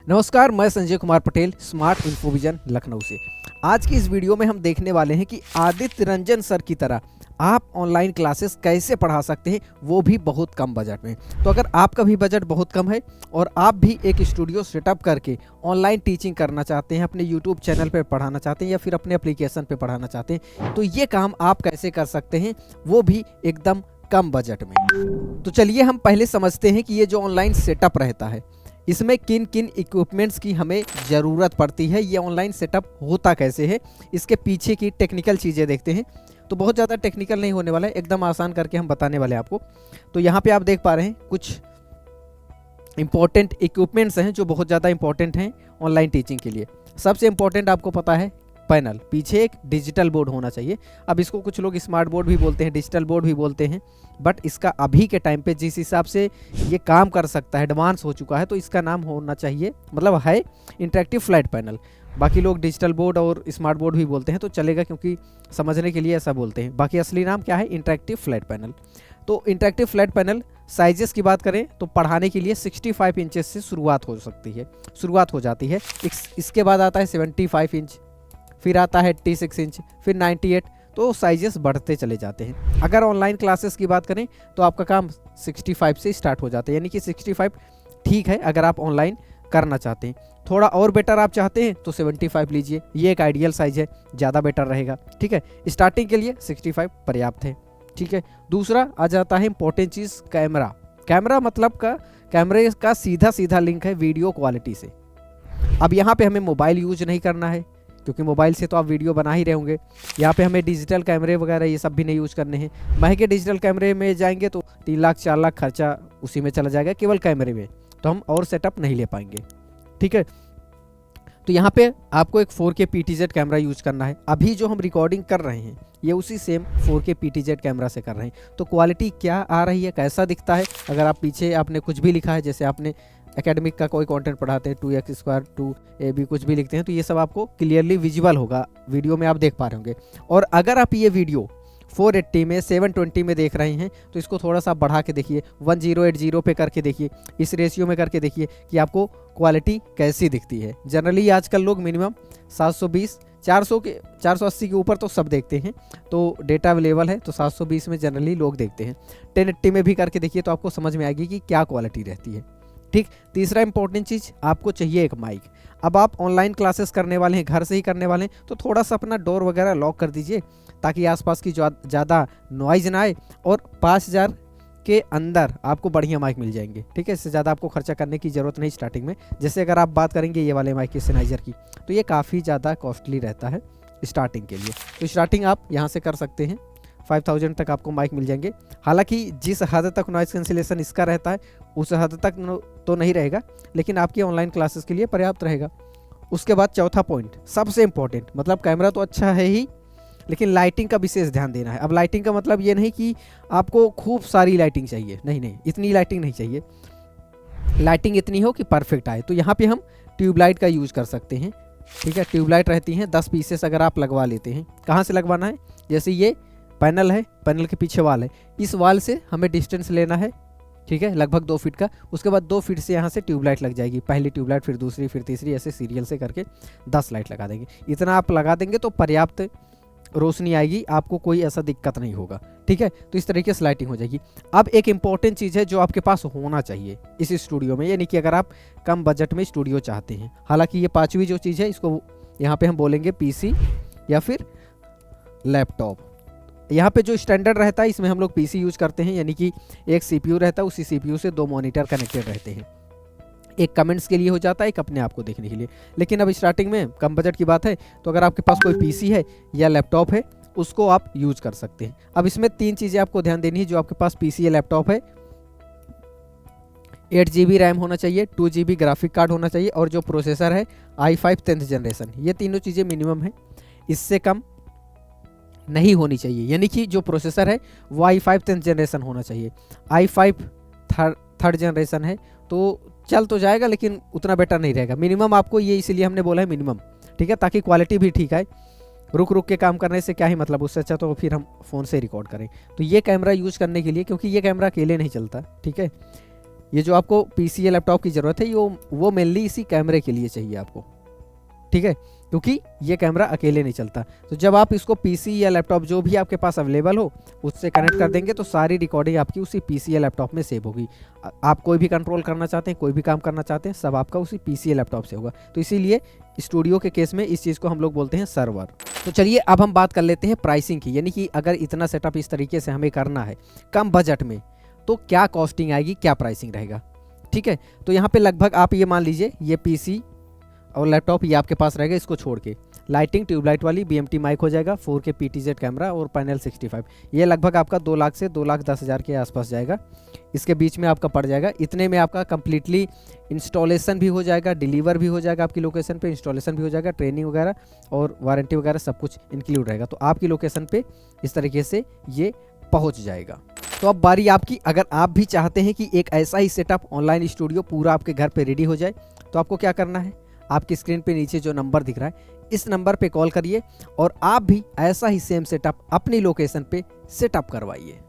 नमस्कार, मैं Sanjay Kumar Patel smart Infovision Lucknow से। आज की इस वीडियो में हम देखने वाले हैं कि आदित्य रंजन सर की तरह आप ऑनलाइन क्लासेस कैसे पढ़ा सकते हैं, वो भी बहुत कम बजट में। तो अगर आपका भी बजट बहुत कम है और आप भी एक स्टूडियो सेटअप करके ऑनलाइन टीचिंग करना चाहते हैं, अपने यूट्यूब चैनल पर पढ़ाना चाहते हैं या फिर अपने एप्लीकेशन पर पढ़ाना चाहते हैं, तो ये काम आप कैसे कर सकते हैं, वो भी एकदम कम बजट में। तो चलिए हम पहले समझते हैं कि ये जो ऑनलाइन सेटअप रहता है, इसमें किन किन इक्विपमेंट्स की हमें ज़रूरत पड़ती है, ये ऑनलाइन सेटअप होता कैसे है, इसके पीछे की टेक्निकल चीज़ें देखते हैं। तो बहुत ज़्यादा टेक्निकल नहीं होने वाला है, एकदम आसान करके हम बताने वाले हैं आपको। तो यहाँ पे आप देख पा रहे हैं कुछ इंपॉर्टेंट इक्विपमेंट्स हैं जो बहुत ज़्यादा इंपॉर्टेंट हैं ऑनलाइन टीचिंग के लिए। सबसे इंपॉर्टेंट आपको पता है पैनल, पीछे एक डिजिटल बोर्ड होना चाहिए। अब इसको कुछ लोग स्मार्ट बोर्ड भी बोलते हैं, डिजिटल बोर्ड भी बोलते हैं, बट इसका अभी के टाइम पे जिस हिसाब से ये काम कर सकता है, एडवांस हो चुका है, तो इसका नाम होना चाहिए, मतलब है इंटरेक्टिव फ्लैट पैनल। बाकी लोग डिजिटल बोर्ड और स्मार्ट बोर्ड भी बोलते हैं तो चलेगा, क्योंकि समझने के लिए ऐसा बोलते हैं। बाकी असली नाम क्या है? Interactive flat panel. तो इंटरेक्टिव फ्लैट पैनल साइजेस की बात करें तो पढ़ाने के लिए 65 इंचेस से शुरुआत हो सकती है, शुरुआत हो जाती है। इसके बाद आता है 75 इंच, फिर आता है 86 इंच, फिर 98, तो साइजेस बढ़ते चले जाते हैं। अगर ऑनलाइन क्लासेस की बात करें तो आपका काम 65 से स्टार्ट हो जाता है, यानी कि 65 ठीक है अगर आप ऑनलाइन करना चाहते हैं। थोड़ा और बेटर आप चाहते हैं तो 75 लीजिए, ये एक आइडियल साइज है, ज़्यादा बेटर रहेगा। ठीक है, स्टार्टिंग के लिए 65 पर्याप्त है। ठीक है, दूसरा आ जाता है इंपॉर्टेंट चीज़, कैमरा। कैमरा मतलब कैमरे का सीधा सीधा लिंक है वीडियो क्वालिटी से। अब यहाँ पे हमें मोबाइल यूज नहीं करना है, क्योंकि मोबाइल से तो आप वीडियो बना ही रहे होंगे। यहाँ पे हमें डिजिटल कैमरे वगैरह ये सब भी नहीं यूज़ करने हैं। महंगे डिजिटल कैमरे में जाएंगे तो 3 लाख 4 लाख खर्चा उसी में चला जाएगा केवल कैमरे में, तो हम और सेटअप नहीं ले पाएंगे। ठीक है, तो यहाँ पे आपको एक 4K PTZ कैमरा यूज करना है। अभी जो हम रिकॉर्डिंग कर रहे हैं ये उसी सेम 4K PTZ कैमरा से कर रहे हैं। तो क्वालिटी क्या आ रही है, कैसा दिखता है, अगर आप पीछे आपने कुछ भी लिखा है, जैसे आपने एकेडमिक का कोई कंटेंट पढ़ाते हैं, 2x² 2ab कुछ भी लिखते हैं, तो ये सब आपको क्लियरली विजिबल होगा, वीडियो में आप देख पा रहे होंगे। और अगर आप ये वीडियो 480 में 720 में देख रहे हैं तो इसको थोड़ा सा बढ़ा के देखिए, 1080 पे करके देखिए, इस रेशियो में करके देखिए कि आपको क्वालिटी कैसी दिखती है। जनरली आजकल लोग मिनिमम 720 480 के ऊपर तो सब देखते हैं, तो डेटा अवेलेबल है, तो 720 में जनरली लोग देखते हैं। 1080 में भी करके देखिए तो आपको समझ में आएगी कि क्या क्वालिटी रहती है। ठीक, तीसरा इंपॉर्टेंट चीज़ आपको चाहिए एक माइक। अब आप ऑनलाइन क्लासेस करने वाले हैं, घर से ही करने वाले हैं, तो थोड़ा सा अपना डोर वगैरह लॉक कर दीजिए ताकि आसपास की ज़्यादा नॉइज ना आए, और 5000 के अंदर आपको बढ़िया माइक मिल जाएंगे। ठीक है, इससे ज़्यादा आपको खर्चा करने की ज़रूरत नहीं स्टार्टिंग में। जैसे अगर आप बात करेंगे ये वाले माइक की, सेनाइजर की, तो ये काफ़ी ज़्यादा कॉस्टली रहता है स्टार्टिंग के लिए। तो स्टार्टिंग आप यहाँ से कर सकते हैं, 5000 तक आपको माइक मिल जाएंगे। हालांकि जिस हद तक नॉइज़ कैंसिलेशन इसका रहता है उस हद तक तो नहीं रहेगा, लेकिन आपकी ऑनलाइन क्लासेस के लिए पर्याप्त रहेगा। उसके बाद चौथा पॉइंट सबसे इंपॉर्टेंट, मतलब कैमरा तो अच्छा है ही, लेकिन लाइटिंग का विशेष ध्यान देना है। अब लाइटिंग का मतलब ये नहीं कि आपको खूब सारी लाइटिंग चाहिए, नहीं, इतनी लाइटिंग नहीं चाहिए। लाइटिंग इतनी हो कि परफेक्ट आए। तो यहाँ पे हम ट्यूबलाइट का यूज़ कर सकते हैं। ठीक है, ट्यूबलाइट रहती हैं 10 पीसेस अगर आप लगवा लेते हैं। कहाँ से लगवाना है? जैसे ये पैनल है, पैनल के पीछे वाल है, इस वाल से हमें डिस्टेंस लेना है। ठीक है, लगभग 2 फीट का। उसके बाद 2 फीट से यहाँ से ट्यूबलाइट लग जाएगी, पहली ट्यूबलाइट, फिर दूसरी, फिर तीसरी, ऐसे सीरियल से करके 10 लाइट लगा देंगे। इतना आप लगा देंगे तो पर्याप्त रोशनी आएगी, आपको कोई ऐसा दिक्कत नहीं होगा। ठीक है, तो इस तरीके से लाइटिंग हो जाएगी। अब एक इंपॉर्टेंट चीज़ है जो आपके पास होना चाहिए इस स्टूडियो में, यानी कि अगर आप कम बजट में स्टूडियो चाहते हैं। हालांकि ये 5वीं जो चीज़ है, इसको यहाँ पे हम बोलेंगे PC या फिर लैपटॉप। यहाँ पे जो स्टैंडर्ड रहता है इसमें हम लोग PC यूज़ करते हैं, यानी कि एक CPU रहता है, उसी CPU से 2 मॉनिटर कनेक्टेड रहते हैं। एक कमेंट्स के लिए हो जाता है, एक अपने आप को देखने के लिए। लेकिन अब स्टार्टिंग में कम बजट की बात है, तो अगर आपके पास कोई PC है या लैपटॉप है उसको आप यूज़ कर सकते हैं। अब इसमें 3 चीज़ें आपको ध्यान देनी है। जो आपके पास PC या लैपटॉप है, 8 GB रैम होना चाहिए, 2 GB ग्राफिक कार्ड होना चाहिए, और जो प्रोसेसर है i5 10th जनरेशन। ये तीनों चीज़ें मिनिमम है, इससे कम नहीं होनी चाहिए। यानी कि जो प्रोसेसर है वो i5 10th जनरेशन होना चाहिए। i5 थर्ड जनरेशन है तो चल तो जाएगा, लेकिन उतना बेटर नहीं रहेगा। मिनिमम आपको ये इसलिए हमने बोला है मिनिमम, ठीक है, ताकि क्वालिटी भी ठीक आए। रुक के काम करने से क्या ही मतलब, उससे अच्छा तो फिर हम फ़ोन से रिकॉर्ड करें। तो ये कैमरा यूज़ करने के लिए, क्योंकि ये कैमरा अकेले नहीं चलता। ठीक है, ये जो आपको पीसी या लैपटॉप की ज़रूरत है वो मेनली इसी कैमरे के लिए चाहिए आपको, ठीक है, क्योंकि ये कैमरा अकेले नहीं चलता। तो जब आप इसको पीसी या लैपटॉप जो भी आपके पास अवेलेबल हो उससे कनेक्ट कर देंगे तो सारी रिकॉर्डिंग आपकी उसी पीसी या लैपटॉप में सेव होगी। आप कोई भी कंट्रोल करना चाहते हैं, कोई भी काम करना चाहते हैं, सब आपका उसी पीसी या लैपटॉप से होगा। तो इसीलिए स्टूडियो के केस में इस चीज़ को हम लोग बोलते हैं सर्वर। तो चलिए अब हम बात कर लेते हैं प्राइसिंग की, यानी कि अगर इतना सेटअप इस तरीके से हमें करना है कम बजट में तो क्या कॉस्टिंग आएगी, क्या प्राइसिंग रहेगा, ठीक है। तो यहाँ पे लगभग आप ये मान लीजिए ये पीसी और लैपटॉप ये आपके पास रहेगा, इसको छोड़ के लाइटिंग ट्यूबलाइट वाली बीएमटी माइक हो जाएगा, 4K PTZ कैमरा और पैनल 65, ये लगभग आपका 2 लाख से 2,10,000 के आसपास जाएगा। इसके बीच में आपका पड़ जाएगा। इतने में आपका कंप्लीटली इंस्टॉलेशन भी हो जाएगा, डिलीवर भी हो जाएगा आपकी लोकेशन पे, इंस्टॉलेशन भी हो जाएगा, ट्रेनिंग वगैरह और वारंटी वगैरह सब कुछ इंक्लूड रहेगा। तो आपकी लोकेशन पे इस तरीके से ये पहुँच जाएगा। तो अब बारी आपकी, अगर आप भी चाहते हैं कि एक ऐसा ही सेटअप ऑनलाइन स्टूडियो पूरा आपके घर पे रेडी हो जाए तो आपको क्या करना है, आपकी स्क्रीन पे नीचे जो नंबर दिख रहा है इस नंबर पे कॉल करिए और आप भी ऐसा ही सेम सेटअप अपनी लोकेशन पे सेटअप करवाइए।